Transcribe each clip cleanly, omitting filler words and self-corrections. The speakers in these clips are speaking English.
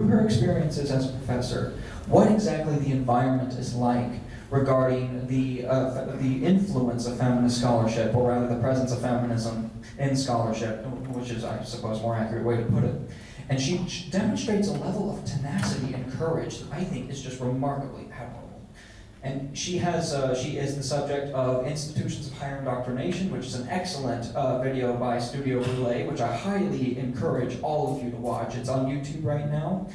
her experiences as a professor, what exactly the environment is like regarding the influence of feminist scholarship, or rather the presence of feminism in scholarship, which is, I suppose, a more accurate way to put it. And she demonstrates a level of tenacity and courage that I think is just remarkably admirable. And she is the subject of Institutions of Higher Indoctrination, which is an excellent video by Studio Relay, which I highly encourage all of you to watch. It's on YouTube right now.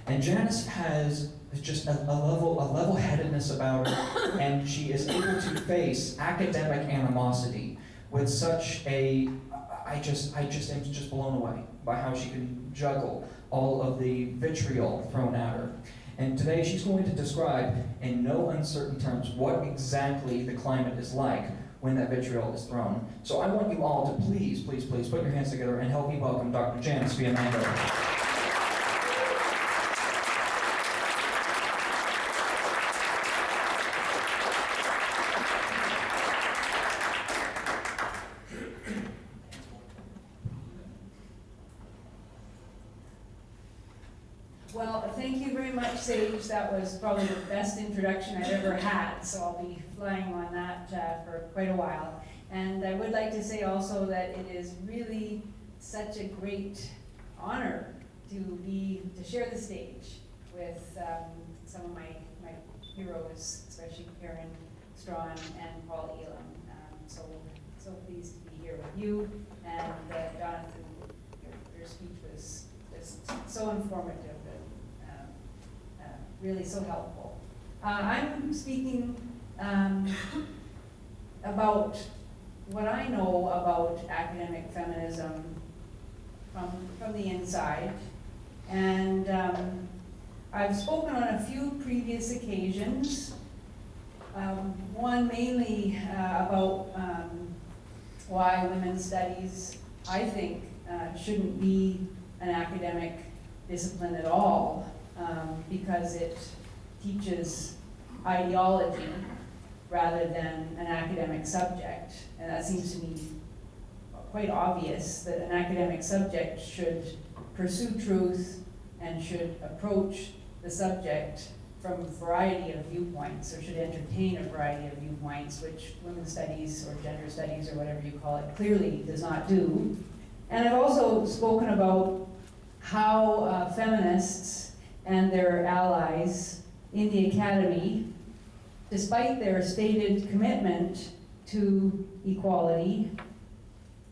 And Janice has just a level-headedness about her, and she is able to face academic animosity with such a, I just am just blown away by how she can juggle all of the vitriol thrown at her. And today she's going to describe in no uncertain terms what exactly the climate is like when that vitriol is thrown. So I want you all to please, please, please put your hands together and help me welcome Dr. Janice Fiamengo. Well, thank you very much, Sage. That was probably the best introduction I've ever had, so I'll be flying on that for quite a while. And I would like to say also that it is really such a great honor to share the stage with some of my heroes, especially Karen Strawn and Paul Elam. So pleased to be here with you. And Jonathan, your speech was just so informative. Really so helpful. I'm speaking about what I know about academic feminism from the inside, and I've spoken on a few previous occasions. One mainly about why women's studies, I think, shouldn't be an academic discipline at all. Because it teaches ideology rather than an academic subject. And that seems to me quite obvious that an academic subject should pursue truth and should approach the subject from a variety of viewpoints, or should entertain a variety of viewpoints, which women's studies or gender studies or whatever you call it clearly does not do. And I've also spoken about how feminists and their allies in the academy, despite their stated commitment to equality,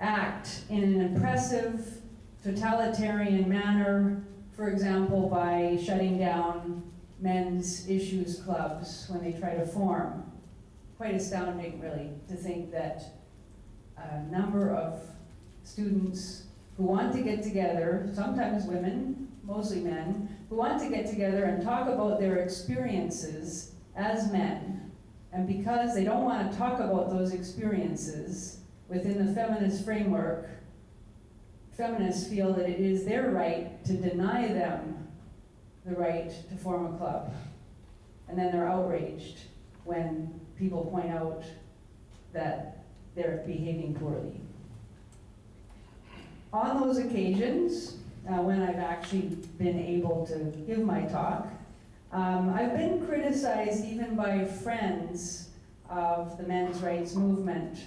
act in an oppressive, totalitarian manner, for example, by shutting down men's issues clubs when they try to form. Quite astounding, really, to think that a number of students who want to get together, sometimes women, mostly men, who want to get together and talk about their experiences as men, and because they don't want to talk about those experiences within the feminist framework, feminists feel that it is their right to deny them the right to form a club. And then they're outraged when people point out that they're behaving poorly. On those occasions, when I've actually been able to give my talk, I've been criticized even by friends of the men's rights movement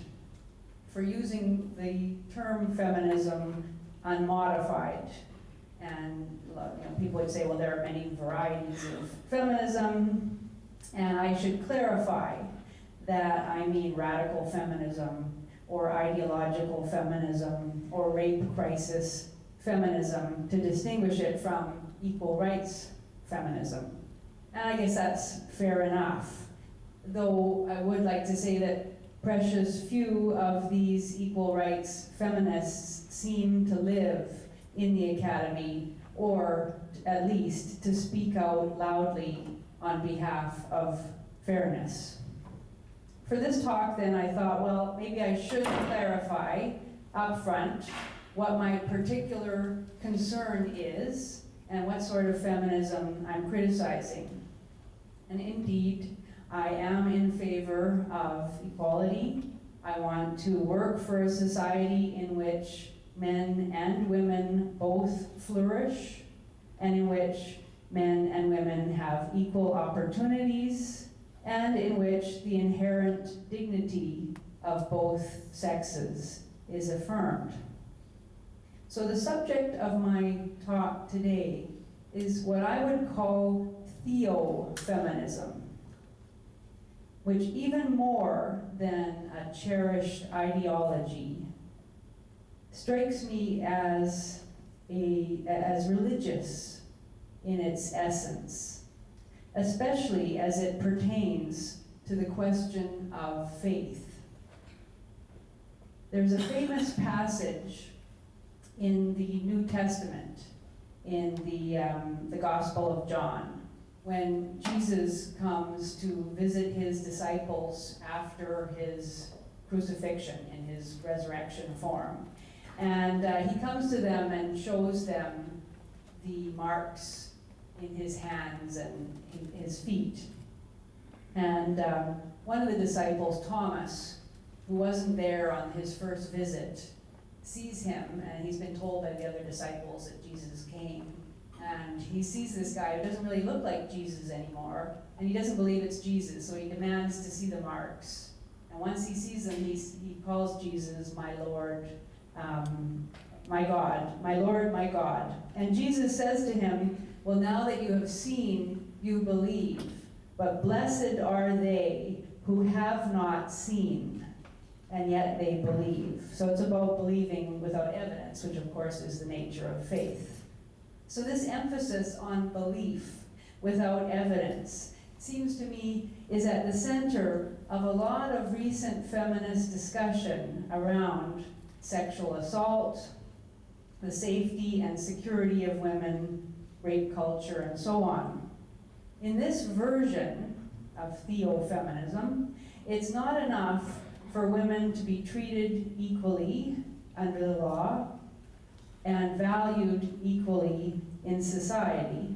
for using the term feminism unmodified. And people would say, well, there are many varieties of feminism, and I should clarify that I mean radical feminism, or ideological feminism, or rape crisis feminism, to distinguish it from equal rights feminism. And I guess that's fair enough, though I would like to say that precious few of these equal rights feminists seem to live in the academy, or at least to speak out loudly on behalf of fairness. For this talk then, I thought, well, maybe I should clarify up front what my particular concern is and what sort of feminism I'm criticizing. And indeed, I am in favor of equality. I want to work for a society in which men and women both flourish. and in which men and women have equal opportunities, and in which the inherent dignity of both sexes is affirmed. So the subject of my talk today is what I would call theofeminism, which even more than a cherished ideology strikes me as religious in its essence, especially as it pertains to the question of faith. There's a famous passage in the New Testament, in the Gospel of John, when Jesus comes to visit his disciples after his crucifixion in his resurrection form. And he comes to them and shows them the marks in his hands and in his feet. And one of the disciples, Thomas, who wasn't there on his first visit, sees him, and he's been told by the other disciples that Jesus came. And he sees this guy who doesn't really look like Jesus anymore, and he doesn't believe it's Jesus, so he demands to see the marks. And once he sees them, he calls Jesus, my Lord, my God, my Lord, my God. And Jesus says to him, well, now that you have seen, you believe. But blessed are they who have not seen, and yet they believe. So it's about believing without evidence, which of course is the nature of faith. So this emphasis on belief without evidence seems to me is at the center of a lot of recent feminist discussion around sexual assault, the safety and security of women, rape culture, and so on. In this version of theofeminism, it's not enough for women to be treated equally under the law and valued equally in society.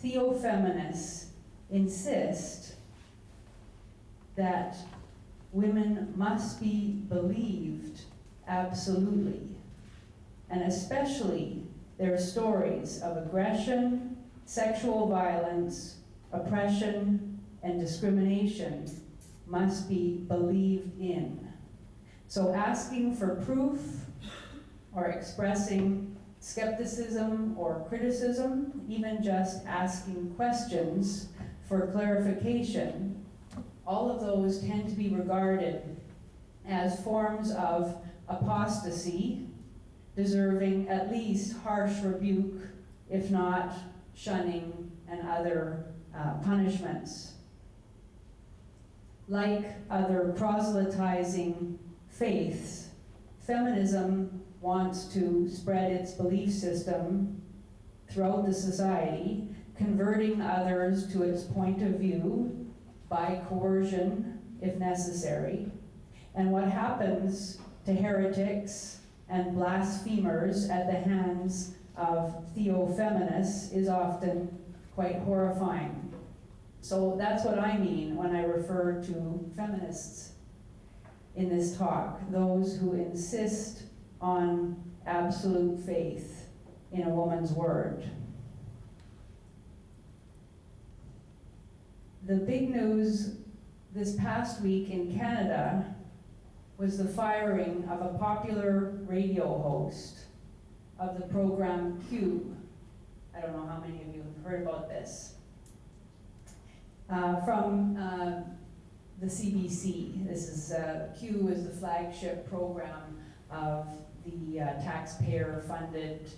Theofeminists insist that women must be believed absolutely, and especially their stories of aggression, sexual violence, oppression, and discrimination must be believed in. So asking for proof or expressing skepticism or criticism, even just asking questions for clarification, all of those tend to be regarded as forms of apostasy, deserving at least harsh rebuke, if not shunning and other punishments. Like other proselytizing faiths, feminism wants to spread its belief system throughout the society, converting others to its point of view by coercion, if necessary. And what happens to heretics and blasphemers at the hands of theofeminists is often quite horrifying. So that's what I mean when I refer to feminists in this talk, those who insist on absolute faith in a woman's word. The big news this past week in Canada was the firing of a popular radio host of the program Q. I don't know how many of you have heard about this. From the CBC. This is, Q is the flagship program of the taxpayer-funded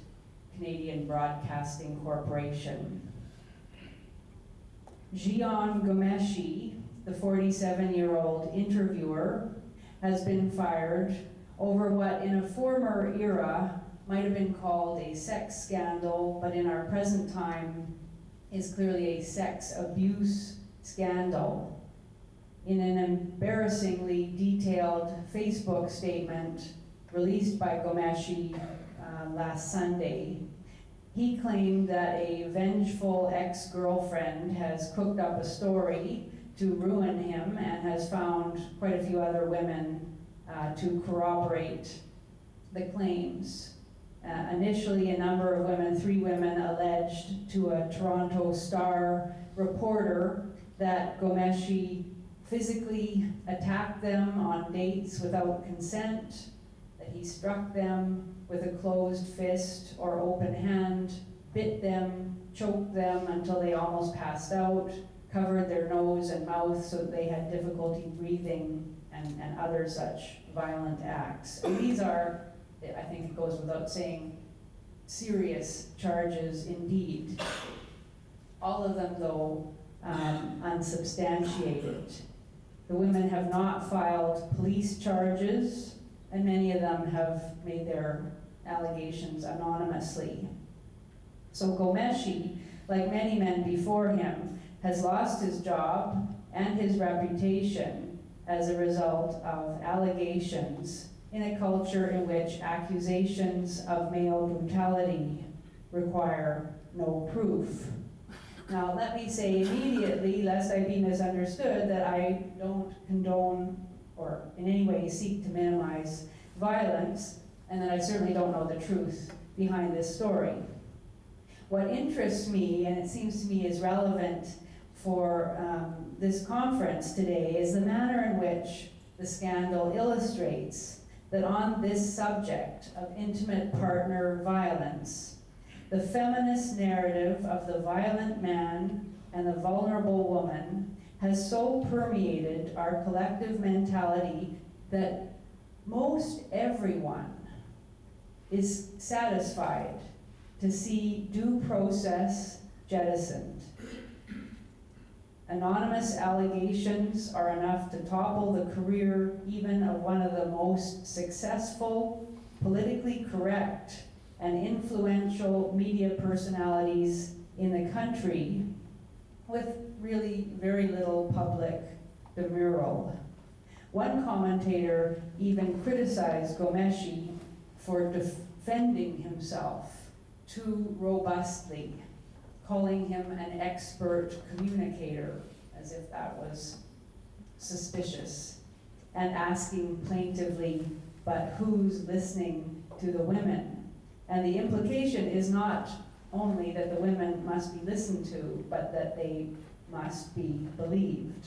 Canadian Broadcasting Corporation. Jian Ghomeshi, the 47-year-old interviewer, has been fired over what in a former era might have been called a sex scandal, but in our present time is clearly a sex abuse scandal. In an embarrassingly detailed Facebook statement released by Ghomeshi last Sunday, he claimed that a vengeful ex-girlfriend has cooked up a story to ruin him and has found quite a few other women to corroborate the claims. Initially, a number of women, 3 women, alleged to a Toronto Star reporter that Gomeshi physically attacked them on dates without consent, that he struck them with a closed fist or open hand, bit them, choked them until they almost passed out, covered their nose and mouth so that they had difficulty breathing, and other such violent acts. And these are, I think it goes without saying, serious charges indeed. All of them, though, unsubstantiated. The women have not filed police charges, and many of them have made their allegations anonymously. So Gomeshi, like many men before him, has lost his job and his reputation as a result of allegations in a culture in which accusations of male brutality require no proof. Now, let me say immediately, lest I be misunderstood, that I don't condone or in any way seek to minimize violence, and that I certainly don't know the truth behind this story. What interests me, and it seems to me is relevant for this conference today, is the manner in which the scandal illustrates that on this subject of intimate partner violence, the feminist narrative of the violent man and the vulnerable woman has so permeated our collective mentality that most everyone is satisfied to see due process jettisoned. Anonymous allegations are enough to topple the career even of one of the most successful, politically correct, and influential media personalities in the country, with really very little public demurral. One commentator even criticized Gomeshi for defending himself too robustly, calling him an expert communicator, as if that was suspicious, and asking plaintively, but who's listening to the women? And the implication is not only that the women must be listened to, but that they must be believed.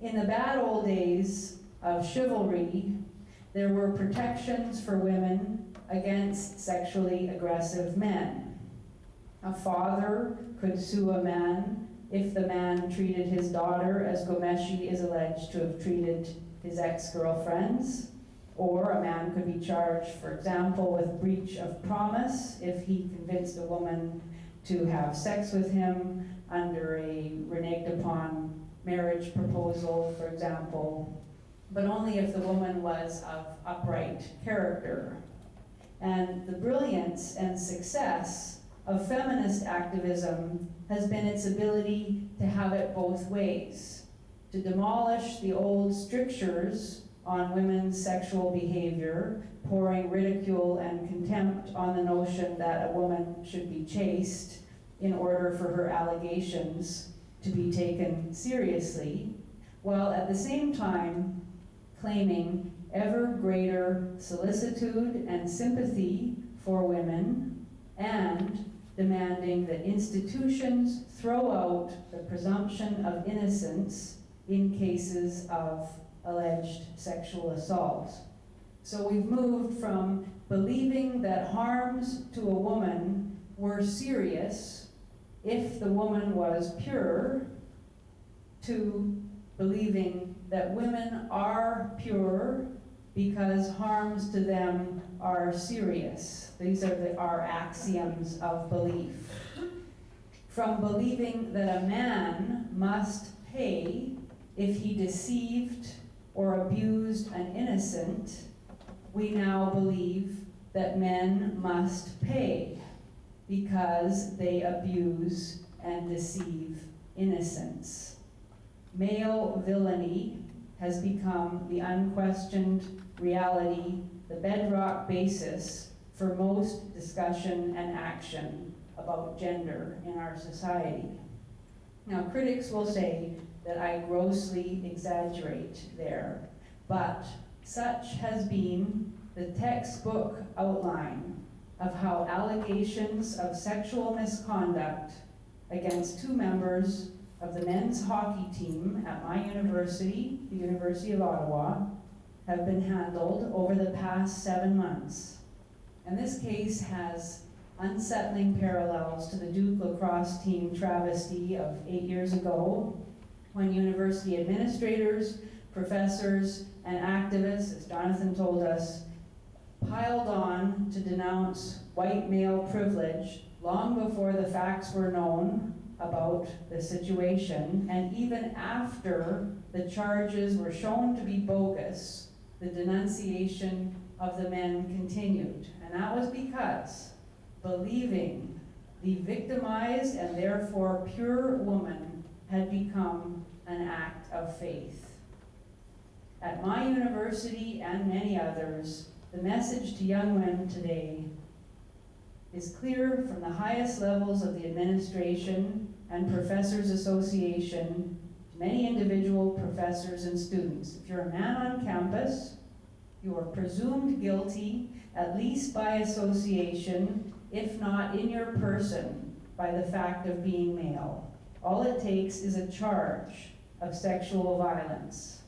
In the bad old days of chivalry, there were protections for women against sexually aggressive men. A father could sue a man if the man treated his daughter as Gomeshi is alleged to have treated his ex-girlfriends, or a man could be charged, for example, with breach of promise if he convinced a woman to have sex with him under a reneged-upon marriage proposal, for example, but only if the woman was of upright character. And the brilliance and success of feminist activism has been its ability to have it both ways, to demolish the old strictures on women's sexual behavior, pouring ridicule and contempt on the notion that a woman should be chaste in order for her allegations to be taken seriously, while at the same time claiming ever greater solicitude and sympathy for women, and demanding that institutions throw out the presumption of innocence in cases of alleged sexual assault. So we've moved from believing that harms to a woman were serious if the woman was pure, to believing that women are pure because harms to them are serious. These are our axioms of belief. From believing that a man must pay if he deceived or abused an innocent, we now believe that men must pay because they abuse and deceive innocents. Male villainy has become the unquestioned reality, the bedrock basis for most discussion and action about gender in our society. Now, critics will say that I grossly exaggerate there, but such has been the textbook outline of how allegations of sexual misconduct against 2 members of the men's hockey team at my university, the University of Ottawa, have been handled over the past 7 months. And this case has unsettling parallels to the Duke lacrosse team travesty of 8 years ago, when university administrators, professors, and activists, as Jonathan told us, piled on to denounce white male privilege long before the facts were known about the situation, and even after the charges were shown to be bogus, the denunciation of the men continued. And that was because believing the victimized and therefore pure woman had become an act of faith. At my university and many others, the message to young women today is clear from the highest levels of the administration and Professors Association to many individual professors and students. If you're a man on campus, you are presumed guilty, at least by association, if not in your person, by the fact of being male. All it takes is a charge of sexual violence.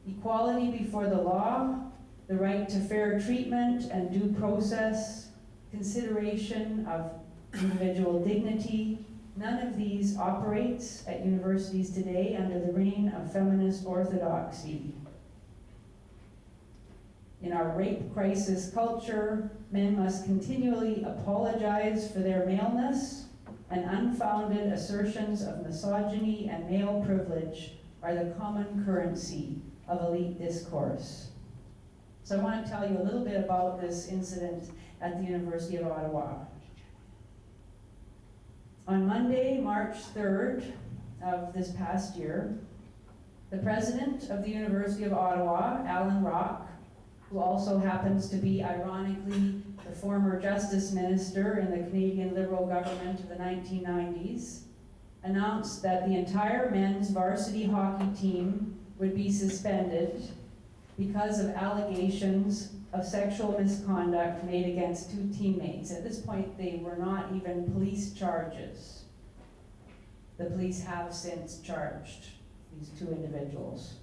Equality before the law, the right to fair treatment and due process, consideration of individual dignity, none of these operates at universities today under the reign of feminist orthodoxy. In our rape crisis culture, men must continually apologize for their maleness, and unfounded assertions of misogyny and male privilege are the common currency of elite discourse. So I want to tell you a little bit about this incident at the University of Ottawa. On Monday, March 3rd of this past year, the president of the University of Ottawa, Alan Rock, who also happens to be, ironically, the former justice minister in the Canadian Liberal government of the 1990s, announced that the entire men's varsity hockey team would be suspended because of allegations of sexual misconduct made against 2 teammates. At this point, they were not even police charges. The police have since charged these 2 individuals.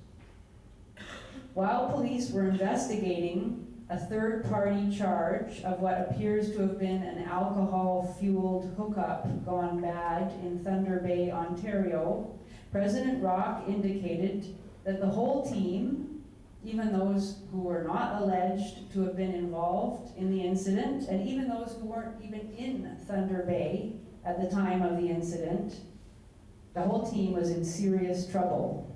While police were investigating a third-party charge of what appears to have been an alcohol-fueled hookup gone bad in Thunder Bay, Ontario, President Rock indicated that the whole team, even those who were not alleged to have been involved in the incident, and even those who weren't even in Thunder Bay at the time of the incident, the whole team was in serious trouble.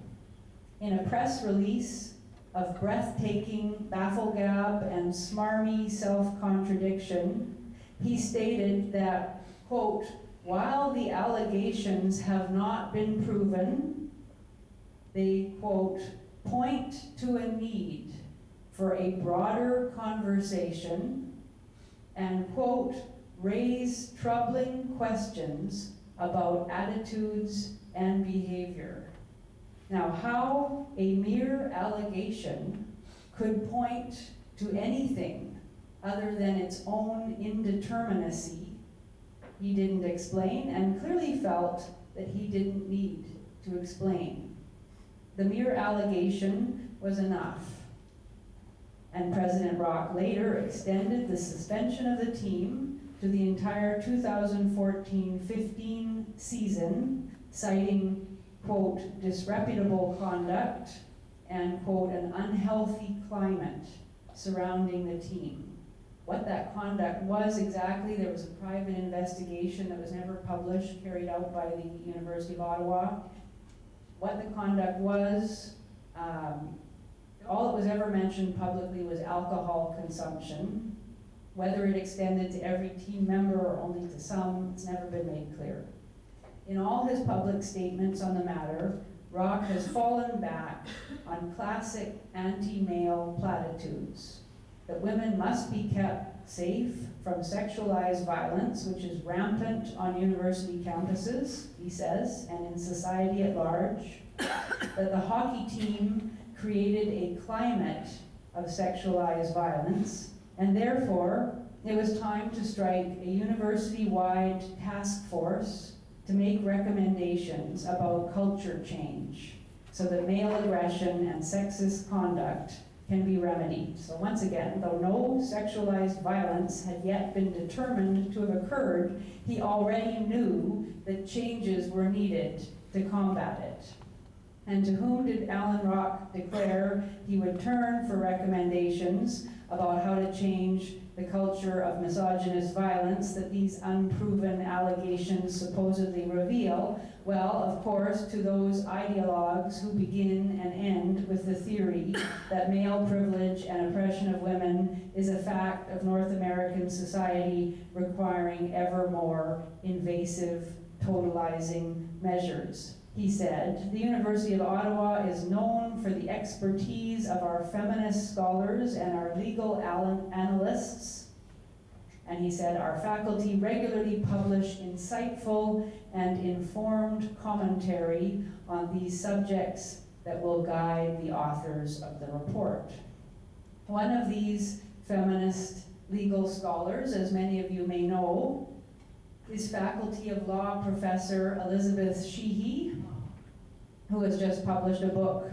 In a press release of breathtaking bafflegab and smarmy self-contradiction, he stated that, quote, while the allegations have not been proven, they, quote, point to a need for a broader conversation and, quote, raise troubling questions about attitudes and behavior. Now, how a mere allegation could point to anything other than its own indeterminacy, he didn't explain, and clearly felt that he didn't need to explain. The mere allegation was enough. And President Rock later extended the suspension of the team to the entire 2014-15 season, citing, quote, disreputable conduct and, quote, an unhealthy climate surrounding the team. What that conduct was exactly, there was a private investigation that was never published, carried out by the University of Ottawa. What the conduct was, all that was ever mentioned publicly was alcohol consumption. Whether it extended to every team member or only to some, it's never been made clear. In all his public statements on the matter, Rock has fallen back on classic anti-male platitudes, that women must be kept safe from sexualized violence, which is rampant on university campuses, he says, and in society at large, that the hockey team created a climate of sexualized violence, and therefore it was time to strike a university-wide task force to make recommendations about culture change so that male aggression and sexist conduct can be remedied. So once again, though no sexualized violence had yet been determined to have occurred, he already knew that changes were needed to combat it. And to whom did Alan Rock declare he would turn for recommendations about how to change the culture of misogynist violence that these unproven allegations supposedly reveal? Well, of course, to those ideologues who begin and end with the theory that male privilege and oppression of women is a fact of North American society requiring ever more invasive, totalizing measures. He said, the University of Ottawa is known for the expertise of our feminist scholars and our legal analysts. And he said, our faculty regularly publish insightful and informed commentary on these subjects that will guide the authors of the report. One of these feminist legal scholars, as many of you may know, is Faculty of Law Professor Elizabeth Sheehy, who has just published a book,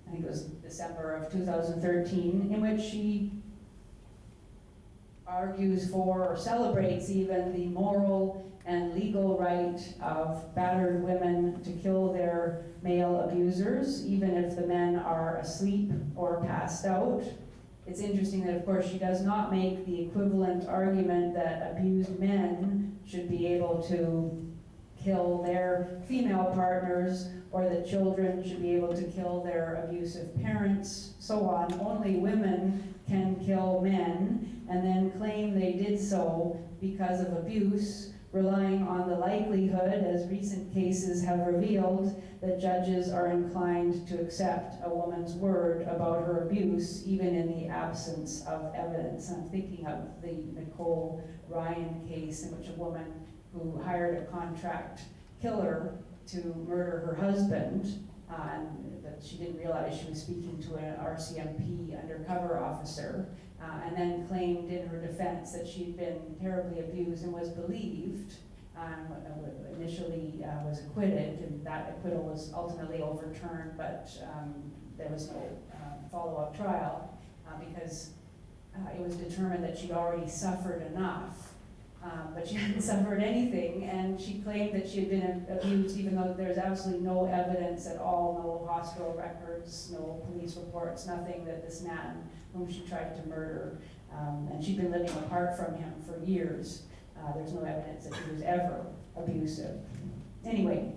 I think it was December of 2013, in which she argues for, or celebrates even, the moral and legal right of battered women to kill their male abusers, even if the men are asleep or passed out. It's interesting that, of course, she does not make the equivalent argument that abused men should be able to kill their female partners, or that children should be able to kill their abusive parents, so on. Only women can kill men, and then claim they did so because of abuse, relying on the likelihood, as recent cases have revealed, that judges are inclined to accept a woman's word about her abuse, even in the absence of evidence. I'm thinking of the Nicole Ryan case, in which a woman who hired a contract killer to murder her husband, and that she didn't realize she was speaking to an RCMP undercover officer, and then claimed in her defense that she'd been terribly abused and was believed, initially was acquitted, and that acquittal was ultimately overturned, but there was no follow-up trial because it was determined that she'd already suffered enough. But she hadn't suffered anything, and she claimed that she had been abused even though there's absolutely no evidence at all, no hospital records, no police reports, nothing, that this man whom she tried to murder, and she'd been living apart from him for years. There's no evidence that he was ever abusive. Anyway,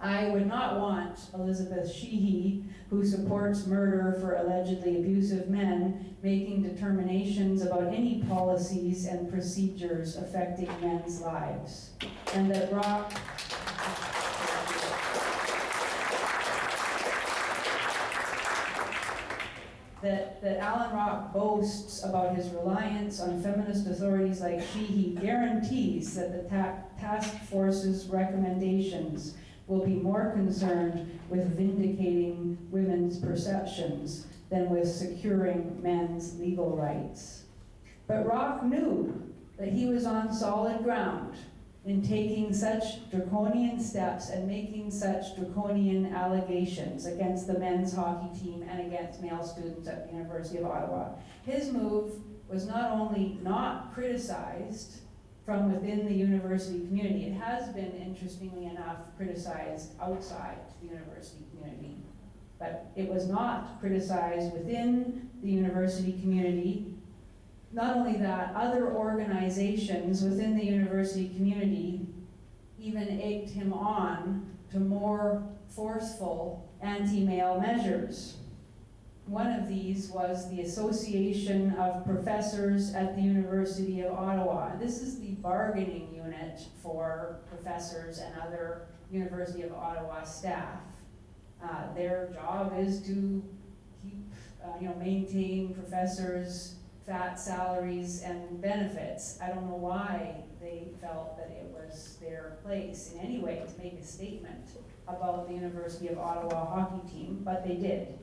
I would not want Elizabeth Sheehy, who supports murder for allegedly abusive men, making determinations about any policies and procedures affecting men's lives. And that that Alan Rock boasts about his reliance on feminist authorities like Sheehy guarantees that the task force's recommendations will be more concerned with vindicating women's perceptions than with securing men's legal rights. But Rock knew that he was on solid ground in taking such draconian steps and making such draconian allegations against the men's hockey team and against male students at the University of Ottawa. His move was not only not criticized from within the university community, it has been, interestingly enough, criticized outside the university community. But it was not criticized within the university community. Not only that, other organizations within the university community even egged him on to more forceful anti-male measures. One of these was the Association of Professors at the University of Ottawa. This is the bargaining unit for professors and other University of Ottawa staff. Their job is to keep, maintain professors' fat salaries and benefits. I don't know why they felt that it was their place in any way to make a statement about the University of Ottawa hockey team, but they did.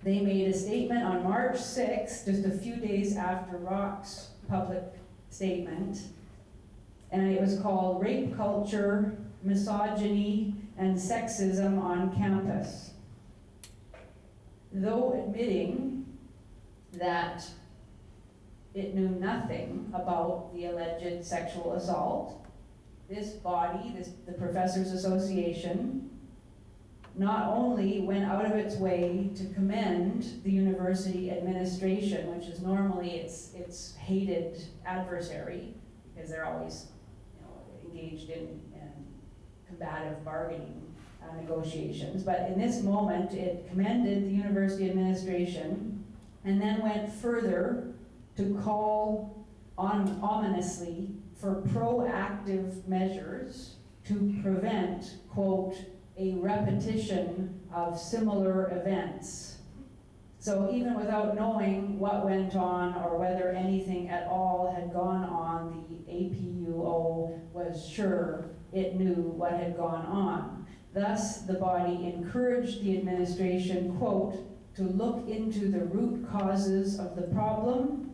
They made a statement on March 6th, just a few days after Rock's public statement, and it was called Rape Culture, Misogyny, and Sexism on Campus. Though admitting that it knew nothing about the alleged sexual assault, this body, the Professors Association, not only went out of its way to commend the university administration, which is normally its hated adversary, because they're always, engaged in combative bargaining negotiations. But in this moment, it commended the university administration and then went further to call ominously for proactive measures to prevent, quote, a repetition of similar events. So even without knowing what went on or whether anything at all had gone on, the APUO was sure it knew what had gone on. Thus, the body encouraged the administration, quote, to look into the root causes of the problem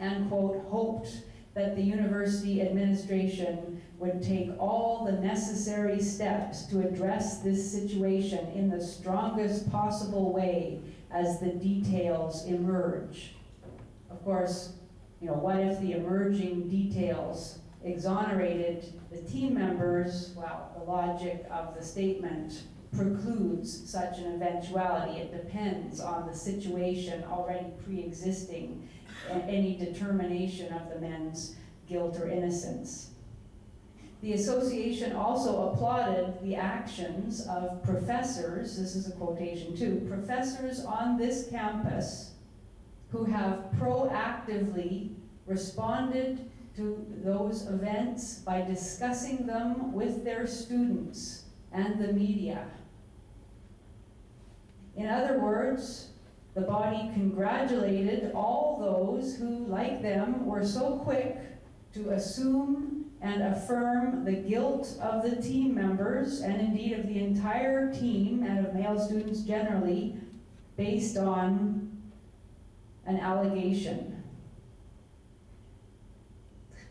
and, quote, hoped that the university administration would take all the necessary steps to address this situation in the strongest possible way as the details emerge. Of course, what if the emerging details exonerated the team members? Well, the logic of the statement precludes such an eventuality. It depends on the situation already pre-existing, any determination of the men's guilt or innocence. The association also applauded the actions of professors, this is a quotation too, professors on this campus who have proactively responded to those events by discussing them with their students and the media. In other words, the body congratulated all those who, like them, were so quick to assume and affirm the guilt of the team members, and indeed of the entire team and of male students generally, based on an allegation.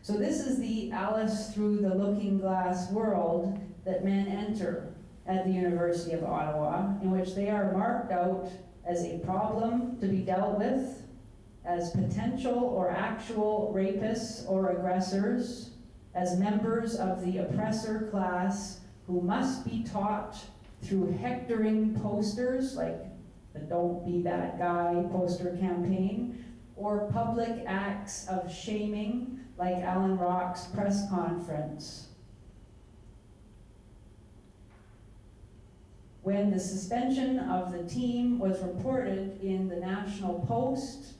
So this is the Alice through the looking glass world that men enter at the University of Ottawa, in which they are marked out as a problem to be dealt with, as potential or actual rapists or aggressors, as members of the oppressor class who must be taught through hectoring posters like the Don't Be That Guy poster campaign, or public acts of shaming like Alan Rock's press conference. When the suspension of the team was reported in the National Post,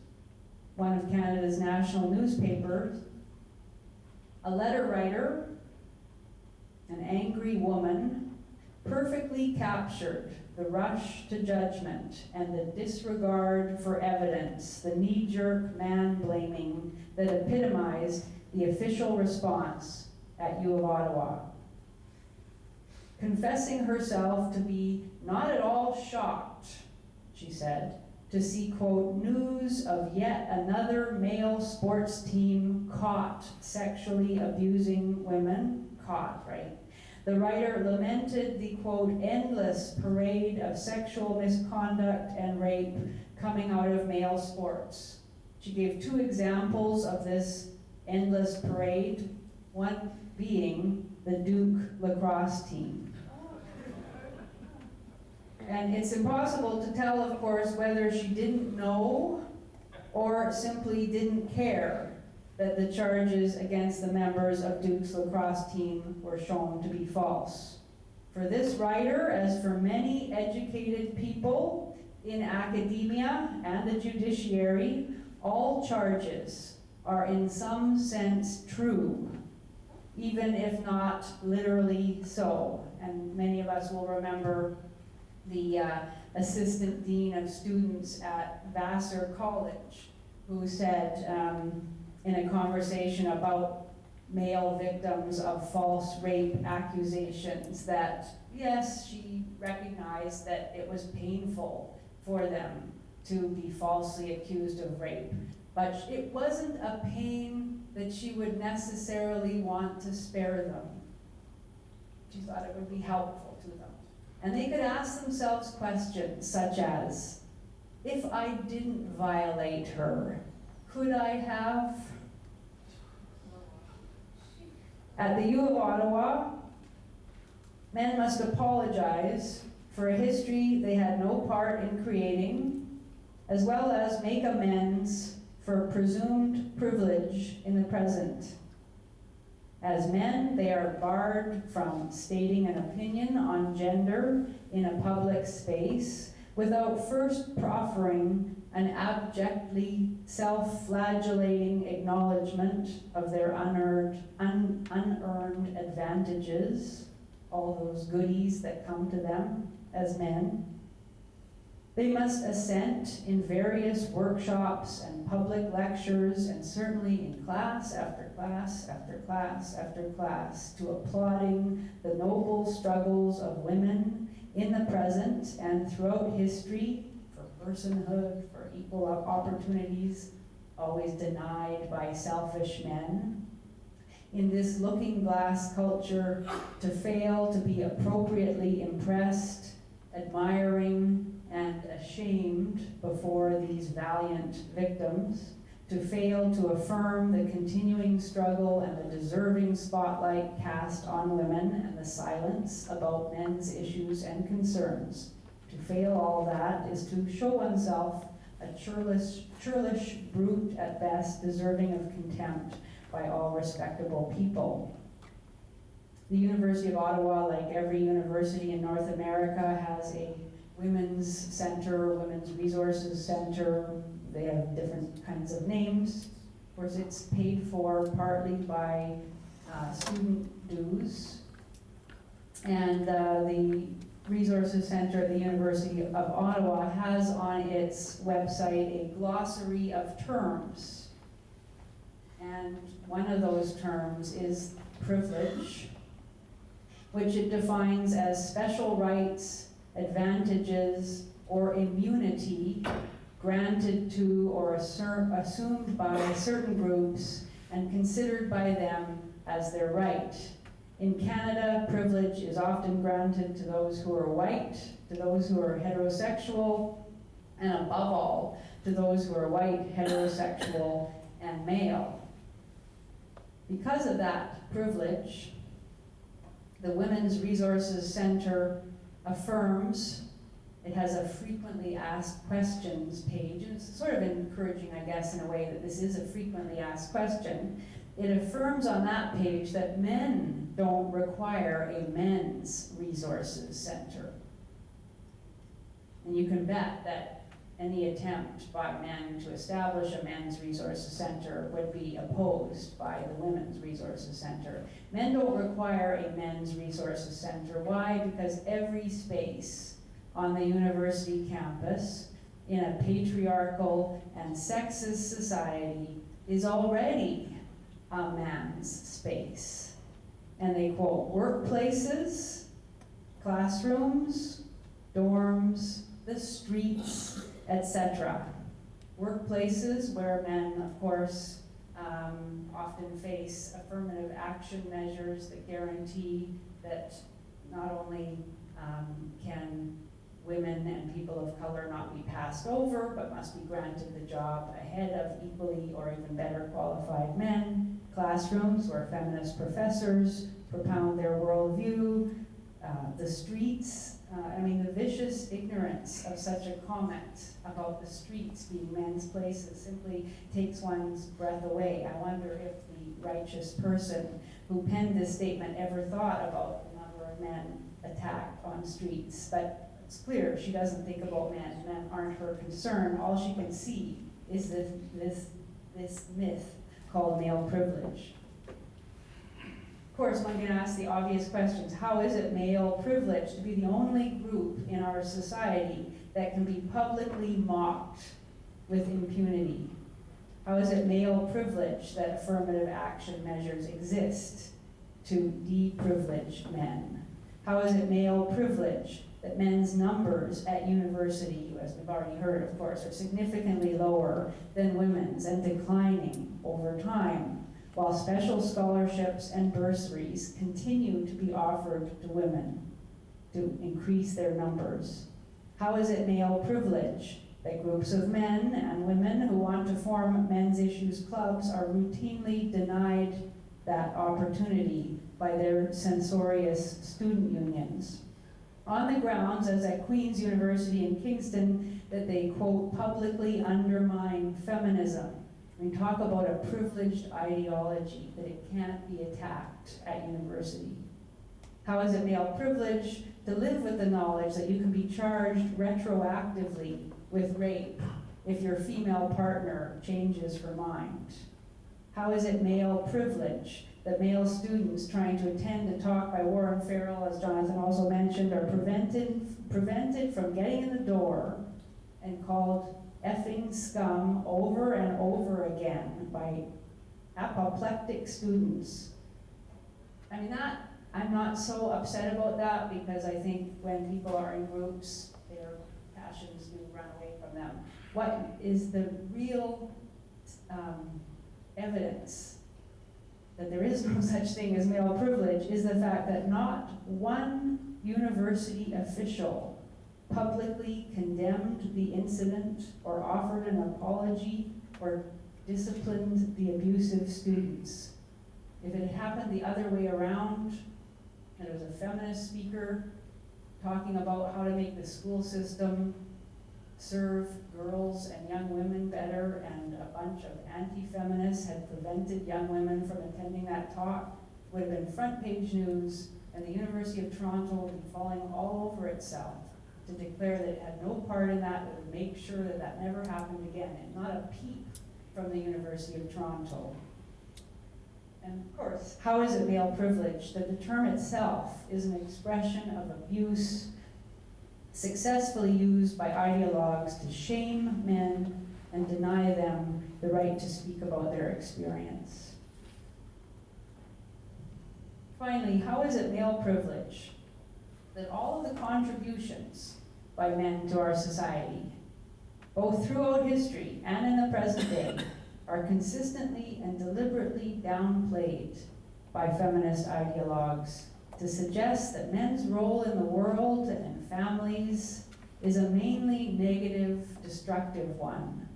one of Canada's national newspapers, a letter writer, an angry woman, perfectly captured the rush to judgment and the disregard for evidence, the knee-jerk man-blaming that epitomized the official response at U of Ottawa. Confessing herself to be not at all shocked, she said, to see, quote, news of yet another male sports team caught sexually abusing women. Caught, right? The writer lamented the, quote, endless parade of sexual misconduct and rape coming out of male sports. She gave two examples of this endless parade, one being the Duke lacrosse team. And it's impossible to tell, of course, whether she didn't know or simply didn't care that the charges against the members of Duke's lacrosse team were shown to be false. For this writer, as for many educated people in academia and the judiciary, all charges are in some sense true, even if not literally so. And many of us will remember the assistant dean of students at Vassar College, who said in a conversation about male victims of false rape accusations that, yes, she recognized that it was painful for them, to be falsely accused of rape. But it wasn't a pain that she would necessarily want to spare them. She thought it would be helpful to them. And they could ask themselves questions such as, if I didn't violate her, could I have? At the U of Ottawa, men must apologize for a history they had no part in creating, as well as make amends for presumed privilege in the present. As men, they are barred from stating an opinion on gender in a public space without first proffering an abjectly self-flagellating acknowledgement of their unearned advantages, all those goodies that come to them as men. They must assent in various workshops and public lectures, and certainly in class after class after class after class, to applauding the noble struggles of women in the present and throughout history for personhood, for equal opportunities, always denied by selfish men. In this looking glass culture, to fail to be appropriately impressed, admiring, and ashamed before these valiant victims, to fail to affirm the continuing struggle and the deserving spotlight cast on women and the silence about men's issues and concerns. To fail all that is to show oneself a churlish brute at best, deserving of contempt by all respectable people. The University of Ottawa, like every university in North America, has a women's center, women's resources center. They have different kinds of names. Of course, it's paid for partly by student dues. And the Resources Center at the University of Ottawa has on its website a glossary of terms. And one of those terms is privilege, which it defines as special rights, advantages, or immunity granted to or assumed by certain groups and considered by them as their right. In Canada, privilege is often granted to those who are white, to those who are heterosexual, and above all, to those who are white, heterosexual, and male. Because of that privilege, the Women's Resources Center affirms, it has a frequently asked questions page, and it's sort of encouraging, I guess, in a way that this is a frequently asked question. It affirms on that page that men don't require a men's resources center. And you can bet that any attempt by men to establish a men's resources center would be opposed by the Women's Resources Center. Men don't require a men's resources center. Why? Because every space on the university campus in a patriarchal and sexist society is already a man's space. And they quote workplaces, classrooms, dorms, the streets, etc. Workplaces where men, of course, often face affirmative action measures that guarantee that not only can women and people of color not be passed over, but must be granted the job ahead of equally or even better qualified men. Classrooms where feminist professors propound their worldview. The streets, the vicious ignorance of such a comment about the streets being men's places simply takes one's breath away. I wonder if the righteous person who penned this statement ever thought about the number of men attacked on streets. But it's clear she doesn't think about men. Men aren't her concern. All she can see is this myth called male privilege. Of course, one can ask the obvious questions. How is it male privilege to be the only group in our society that can be publicly mocked with impunity? How is it male privilege that affirmative action measures exist to deprivilege men? How is it male privilege that men's numbers at university, as we've already heard, of course, are significantly lower than women's and declining over time, while special scholarships and bursaries continue to be offered to women to increase their numbers? How is it male privilege that groups of men and women who want to form men's issues clubs are routinely denied that opportunity by their censorious student unions? On the grounds, as at Queen's University in Kingston, that they, quote, publicly undermine feminism. We talk about a privileged ideology, that it can't be attacked at university. How is it male privilege to live with the knowledge that you can be charged retroactively with rape if your female partner changes her mind? How is it male privilege that male students trying to attend a talk by Warren Farrell, as Jonathan also mentioned, are prevented from getting in the door and called effing scum over and over again by apoplectic students? I mean, I'm not so upset about that, because I think when people are in groups, their passions do run away from them. What is the real evidence that there is no such thing as male privilege is the fact that not one university official publicly condemned the incident or offered an apology or disciplined the abusive students. If it had happened the other way around, and there was a feminist speaker talking about how to make the school system serve girls and young women better, and a bunch of anti-feminists had prevented young women from attending that talk, would have been front page news, and the University of Toronto would be falling all over itself to declare that it had no part in that, it would make sure that that never happened again, and not a peep from the University of Toronto. And of course, how is it male privilege that the term itself is an expression of abuse successfully used by ideologues to shame men and deny them the right to speak about their experience? Finally, how is it male privilege that all of the contributions by men to our society, both throughout history and in the present day, are consistently and deliberately downplayed by feminist ideologues to suggest that men's role in the world and families is a mainly negative, destructive one,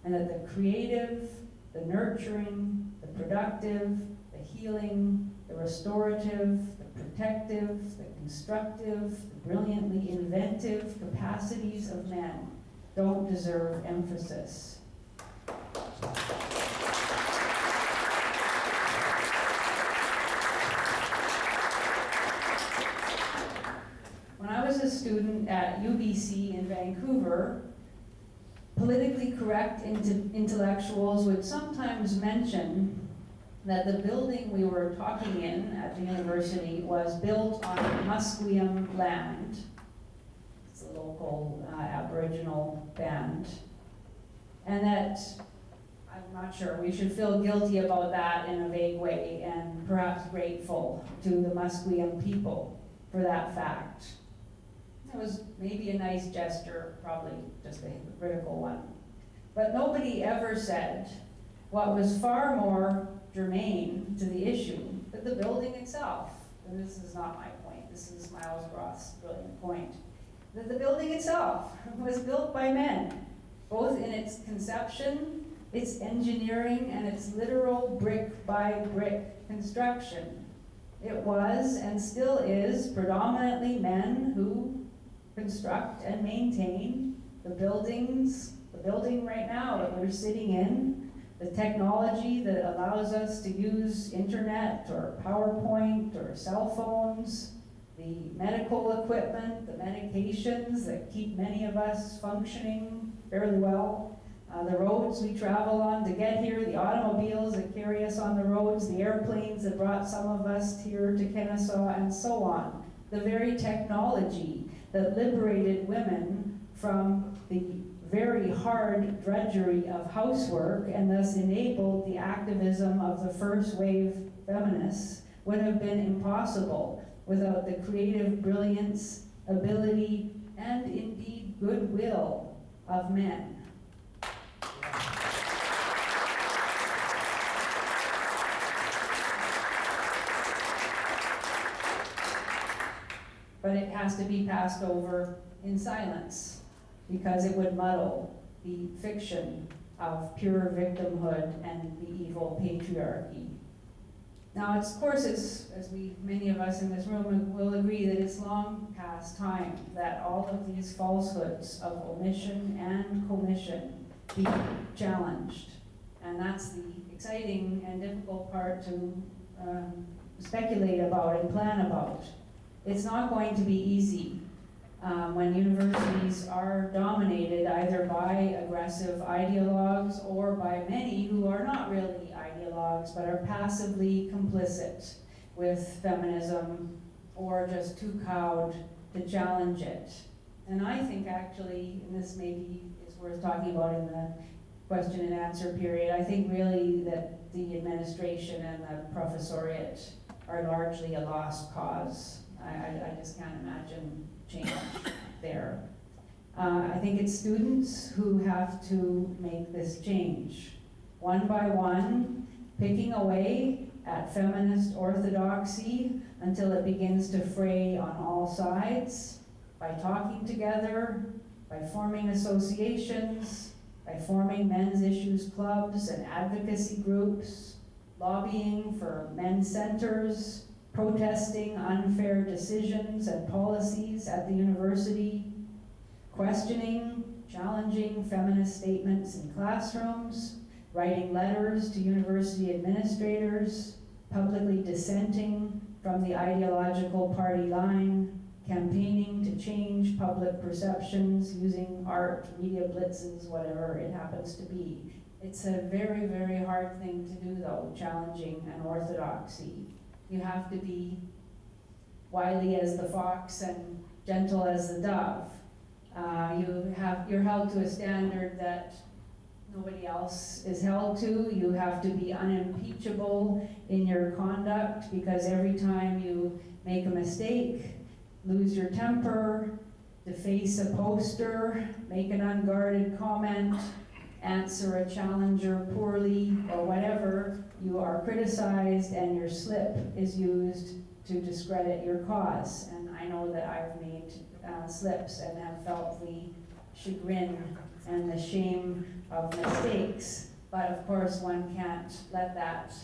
and that the creative, the nurturing, the productive, the healing, the restorative, the protective, the constructive, the brilliantly inventive capacities of men don't deserve emphasis. When I was a student at UBC in Vancouver, politically correct intellectuals would sometimes mention that the building we were talking in at the university was built on Musqueam land. It's a local Aboriginal band. And that, I'm not sure, we should feel guilty about that in a vague way, and perhaps grateful to the Musqueam people for that fact. It was maybe a nice gesture, probably just a hypocritical one. But nobody ever said what was far more germane to the issue, that the building itself, and this is not my point, this is Miles Roth's brilliant point, that the building itself was built by men, both in its conception, its engineering, and its literal brick-by-brick construction. It was, and still is, predominantly men who construct and maintain the buildings, the building right now that we're sitting in, the technology that allows us to use internet or PowerPoint or cell phones, the medical equipment, the medications that keep many of us functioning fairly well, the roads we travel on to get here, the automobiles that carry us on the roads, the airplanes that brought some of us here to Kennesaw, and so on. The very technology that liberated women from the very hard drudgery of housework and thus enabled the activism of the first wave feminists would have been impossible without the creative brilliance ability, and indeed goodwill of men. But it has to be passed over in silence, because it would muddle the fiction of pure victimhood and the evil patriarchy. Now, of course, as many of us in this room will agree, that it's long past time that all of these falsehoods of omission and commission be challenged. And that's the exciting and difficult part to speculate about and plan about. It's not going to be easy when universities are dominated either by aggressive ideologues or by many who are not really ideologues but are passively complicit with feminism or just too cowed to challenge it. And I think actually, and this maybe is worth talking about in the question and answer period, I think really that the administration and the professoriate are largely a lost cause. I just can't imagine change there. I think it's students who have to make this change. One by one, picking away at feminist orthodoxy until it begins to fray on all sides, by talking together, by forming associations, by forming men's issues clubs and advocacy groups, lobbying for men's centers, protesting unfair decisions and policies at the university, questioning, challenging feminist statements in classrooms, writing letters to university administrators, publicly dissenting from the ideological party line, campaigning to change public perceptions using art, media blitzes, whatever it happens to be. It's a very, very hard thing to do, though, challenging an orthodoxy. You have to be wily as the fox and gentle as the dove. You're held to a standard that nobody else is held to. You have to be unimpeachable in your conduct, because every time you make a mistake, lose your temper, deface a poster, make an unguarded comment, answer a challenger poorly, or whatever, you are criticized and your slip is used to discredit your cause. And I know that I've made slips and have felt the chagrin and the shame of mistakes. But of course, one can't let that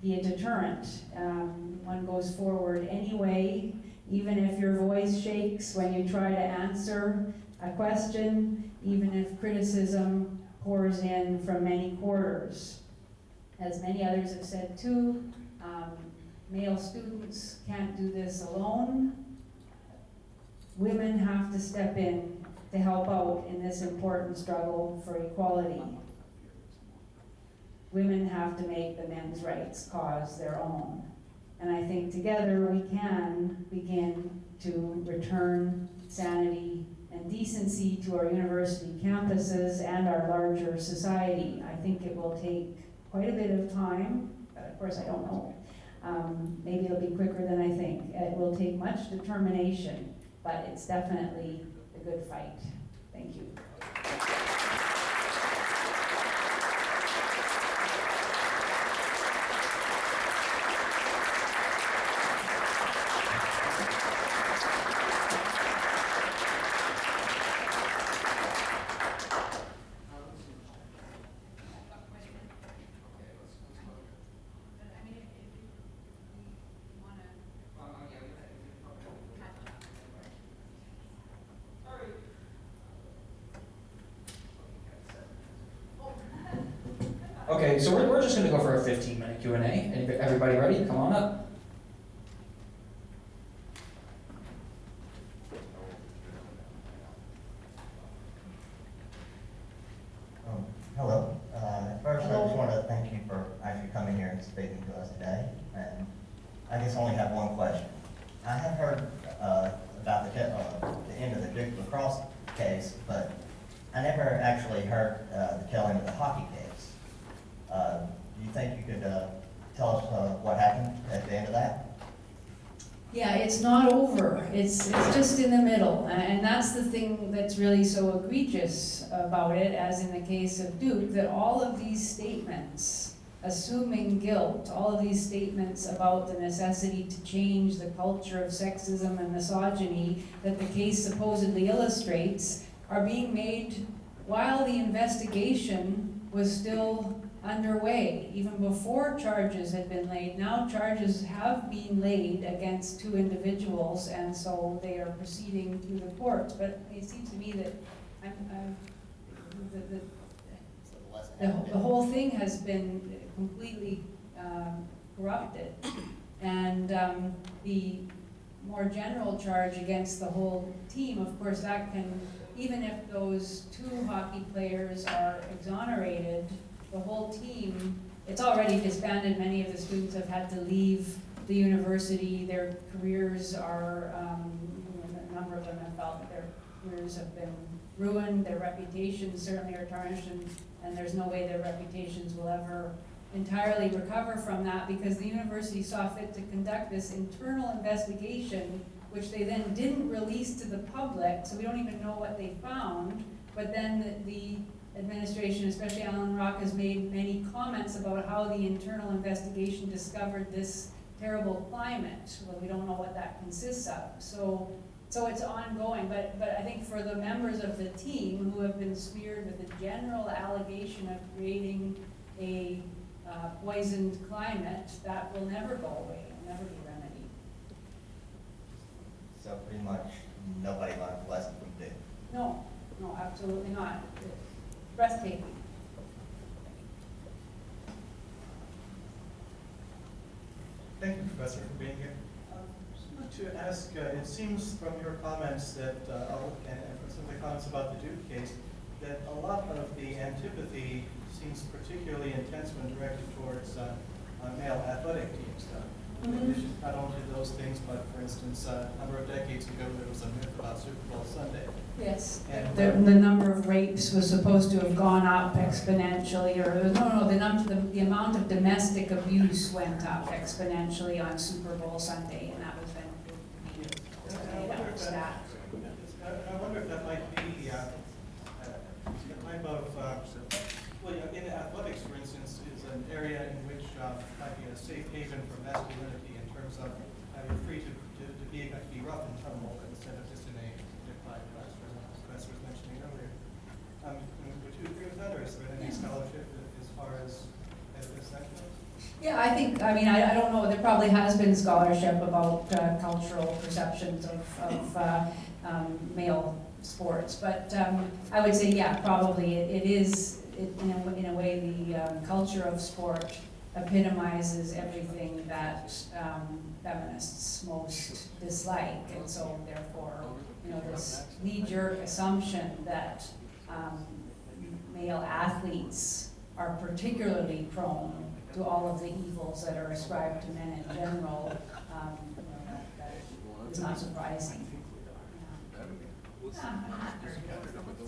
be a deterrent. One goes forward anyway, even if your voice shakes when you try to answer a question, even if criticism pours in from many quarters. As many others have said too, male students can't do this alone. Women have to step in to help out in this important struggle for equality. Women have to make the men's rights cause their own. And I think together we can begin to return sanity and decency to our university campuses and our larger society. I think it will take quite a bit of time, but of course I don't know. Maybe it'll be quicker than I think. It will take much determination, but it's definitely a good fight. Thank you. Okay, so we're just going to go for a 15-minute Q&A. Everybody ready? Come on up. Hello. First, I just want to thank you for actually coming here and speaking to us today. And I guess I only have one question. I have heard about the end of the Duke lacrosse case, but I never actually heard the tail end of the hockey case. Do you think you could tell us what happened at the end of that? Yeah, it's not over. It's just in the middle. And that's the thing that's really so egregious about it, as in the case of Duke, that all of these statements, assuming guilt, all of these statements about the necessity to change the culture of sexism and misogyny that the case supposedly illustrates, are being made while the investigation was still underway, even before charges had been laid. Now charges have been laid against 2 individuals, and so they are proceeding through the courts. But it seems to me that the whole thing has been completely corrupted, and the more general charge against the whole team, of course, that can, even if those 2 hockey players are exonerated, the whole team, it's already disbanded. Many of the students have had to leave the university. Their careers are, a number of them have felt that their careers have been ruined. Their reputations certainly are tarnished, and there's no way their reputations will ever entirely recover from that, because the university saw fit to conduct this internal investigation, which they then didn't release to the public, so we don't even know what they found. But then the administration, especially Alan Rock, has made many comments about how the internal investigation discovered this terrible climate. Well, we don't know what that consists of. So it's ongoing, but I think for the members of the team who have been smeared with a general allegation of creating a poisoned climate, that will never go away, it'll never be remedied. So pretty much nobody learned the lesson from Duke. No, absolutely not. Breathtaking. Thank you, Professor, for being here. Just wanted to ask, it seems from your comments that, and from some of the comments about the Duke case, that a lot of the antipathy seems particularly intense when directed towards male athletic teams. In addition, not only those things, but for instance, a number of decades ago, there was a myth about Super Bowl Sunday. Yes, And the number of rapes was supposed to have gone up exponentially, or the amount of domestic abuse went up exponentially on Super Bowl Sunday, and that was then I wonder if that might be a type of, in athletics, for instance, is an area in which might be a safe haven for masculinity in terms of you're free to be rough and tumble instead of just in a quiet classroom, as the professor was mentioning earlier. Would you agree with that, or is there any scholarship as far as that goes? Yeah, I don't know, there probably has been scholarship about cultural perceptions of male sports, but I would say, yeah, probably it is, in a way, the culture of sport epitomizes everything that feminists most dislike, and so therefore, this knee-jerk assumption that male athletes are particularly prone to all of the evils that are ascribed to men in general, that is not surprising.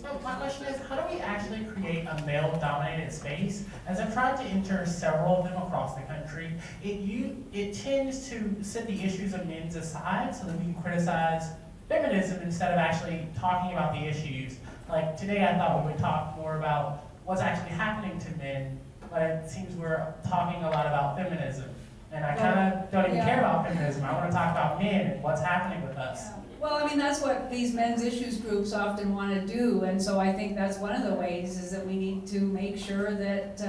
So my question is, how do we actually create a male-dominated space? As I've tried to enter several of them across the country, it tends to set the issues of men's aside so that we can criticize feminism instead of actually talking about the issues. Like today I thought we would talk more about what's actually happening to men, but it seems we're talking a lot about feminism. And I kind of don't even care about feminism. I want to talk about men and what's happening with us. Yeah. Well, that's what these men's issues groups often want to do, and so I think that's one of the ways is that we need to make sure that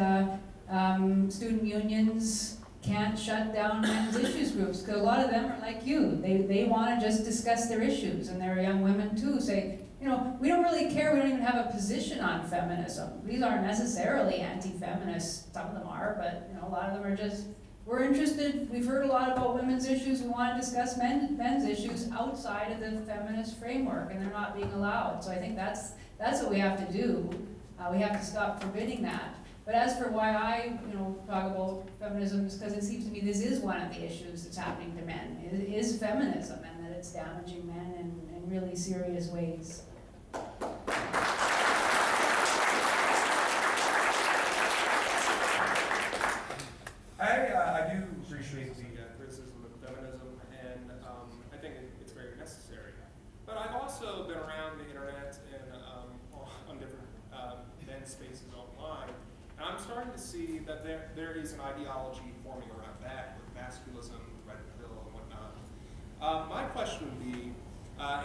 student unions can't shut down men's issues groups, because a lot of them are like you. They want to just discuss their issues, and there are young women too say, we don't really care, we don't even have a position on feminism. These aren't necessarily anti-feminist, some of them are, but a lot of them are just, we're interested, we've heard a lot about women's issues, we want to discuss men's issues outside of the feminist framework, and they're not being allowed. So I think that's what we have to do. We have to stop forbidding that. But as for why I talk about feminism, is because it seems to me this is one of the issues that's happening to men. It is feminism, and that it's damaging men in really serious ways. I do appreciate the criticism of feminism, and there is an ideology forming around that with masculism, red pill, and whatnot. My question would be,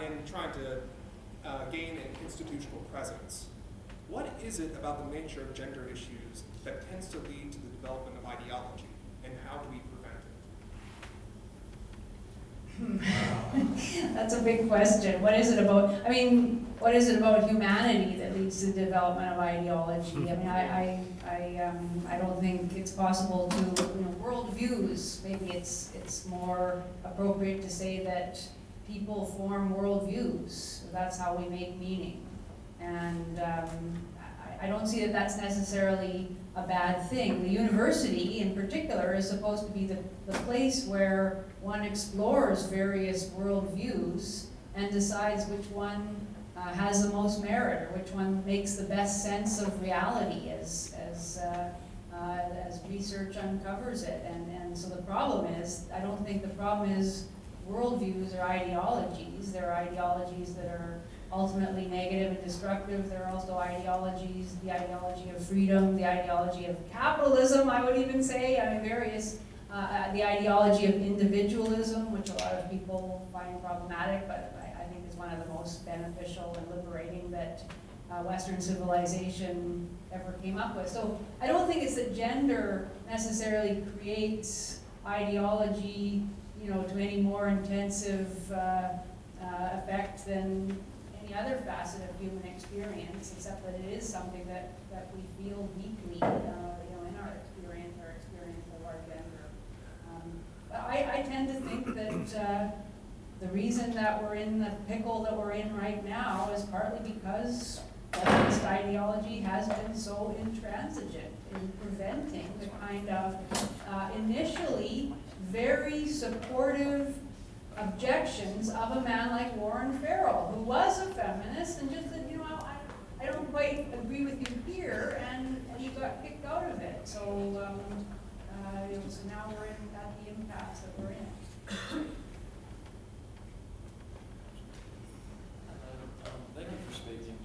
in trying to gain an institutional presence, what is it about the nature of gender issues that tends to lead to the development of ideology, and how do we prevent it? That's a big question. What is it about, I mean, what is it about humanity that leads to the development of ideology? I mean, I don't think it's possible to, worldviews, maybe it's more appropriate to say that people form worldviews. That's how we make meaning. And I don't see that that's necessarily a bad thing. The university in particular is supposed to be the place where one explores various worldviews and decides which one has the most merit, or which one makes the best sense of reality as research uncovers it. And so the problem is, I don't think the problem is worldviews or ideologies. There are ideologies that are ultimately negative and destructive. There are also ideologies, the ideology of freedom, the ideology of capitalism, I would even say, the ideology of individualism, which a lot of people find problematic, but I think is one of the most beneficial and liberating that Western civilization ever came up with. So I don't think it's that gender necessarily creates ideology, to any more intensive effect than any other facet of human experience, except that it is something that we feel deeply, in our experience of our gender. But I tend to think that the reason that we're in the pickle that we're in right now is partly because feminist ideology has been so intransigent in preventing the kind of initially very supportive objections of a man like Warren Farrell, who was a feminist and just said, I don't quite agree with you here, and he got kicked out of it. So, so now we're at the impasse that we're in. Thank you for speaking.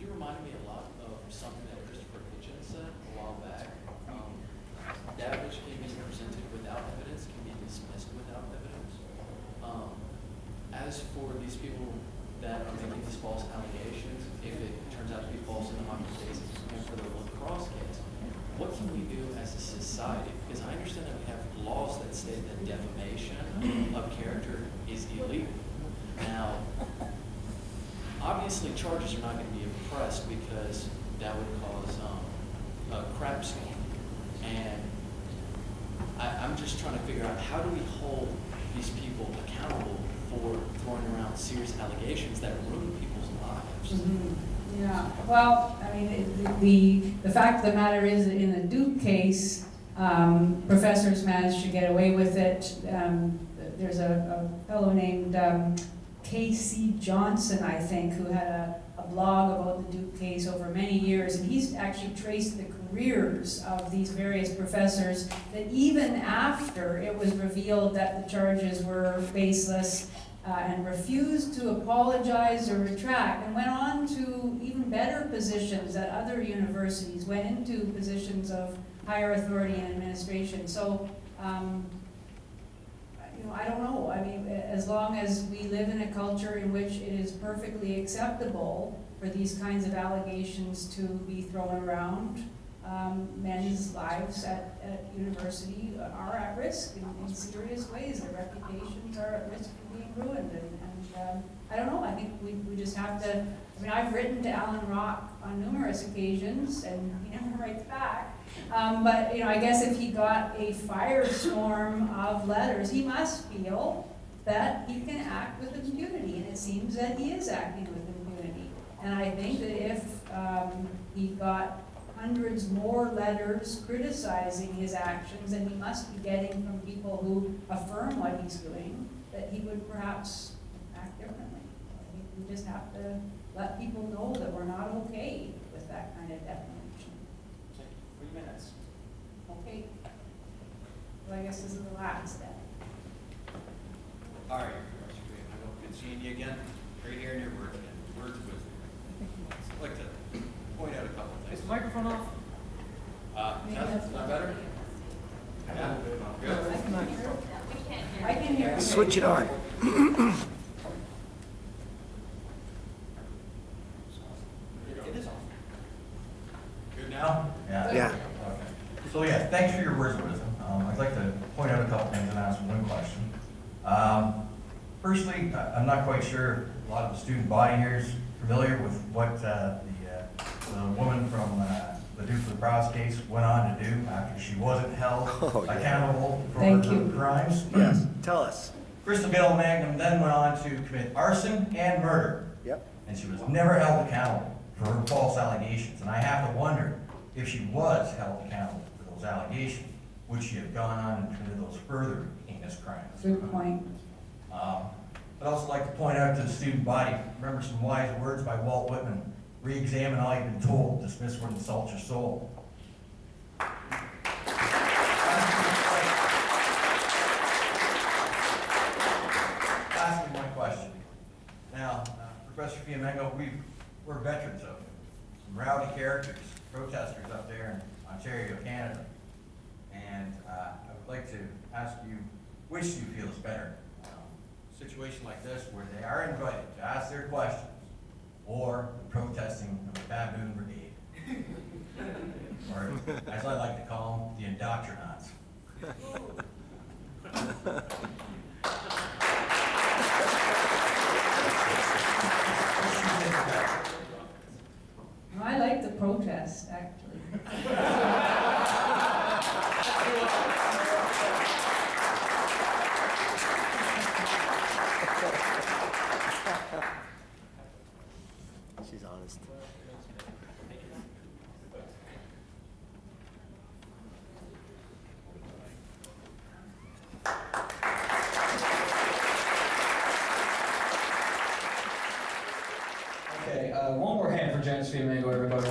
You reminded me a lot of something that Christopher Hitchens said a while back. That which can be presented without evidence can be dismissed without evidence. As for these people that are making these false allegations, if it turns out to be false in the Hockey case and for the lacrosse case, what can we do as a society? Because I understand that we have laws that state that defamation of character is illegal. Now, obviously charges are not going to be pressed because that would cause a crap scheme. And I'm just trying to figure out, how do we hold these people accountable for throwing around serious allegations that ruin people's lives? Mm-hmm. Yeah, well, I mean, the fact of the matter is that in the Duke case, professors managed to get away with it. There's a fellow named K.C. Johnson, I think, who had a blog about the Duke case over many years, and he's actually traced the careers of these various professors, that even after it was revealed that the charges were baseless, and refused to apologize or retract, and went on to even better positions at other universities, went into positions of higher authority and administration. So, I don't know. I mean, as long as we live in a culture in which it is perfectly acceptable for these kinds of allegations to be thrown around, men's lives at university are at risk in serious ways. Their reputations are at risk of being ruined. And I don't know. I think we just have to, I mean, I've written to Alan Rock on numerous occasions, and he never writes back. But I guess if he got a firestorm of letters, he must feel that he can act with impunity, and it seems that he is acting with impunity. And I think that if he got hundreds more letters criticizing his actions than he must be getting from people who affirm what he's doing, that he would perhaps act differently. I think we just have to let people know that we're not okay with that kind of defamation. 3 minutes. Okay. Well, I guess this is the last then. All right, good seeing you again. Great hearing your words again. Words of wisdom. I'd like to point out a couple of things. Is the microphone off? Is that better? Yeah, good. I can hear. Switch it on. It is on. Good now? Yeah. Okay. So yeah, thanks for your words of wisdom. I'd like to point out a couple things and ask one question. Firstly, I'm not quite sure a lot of the student body here is familiar with what the woman from the Duke of the Browse case went on to do after she wasn't held accountable for Thank her you. crimes. Yes, tell us. Christabel Magnum then went on to commit arson and murder, Yep. and she was never held accountable for her false allegations. And I have to wonder, if she was held accountable for those allegations, would she have gone on and committed those further heinous crimes? Good point. I'd also like to point out to the student body, remember some wise words by Walt Whitman: re-examine all you've been told, dismiss what insults your soul. Lastly, my question. Now, Professor Fiamengo, we're veterans of some rowdy characters, protesters up there in Ontario, Canada. And I would like to ask you, which do you feel is better? A situation like this where they are invited to ask their questions, or the protesting of the Baboon Brigade? Or, as I like to call them, the indoctrinants. I like the protest, actually. She's honest. Okay, one more hand for Janice Fiamengo, everybody.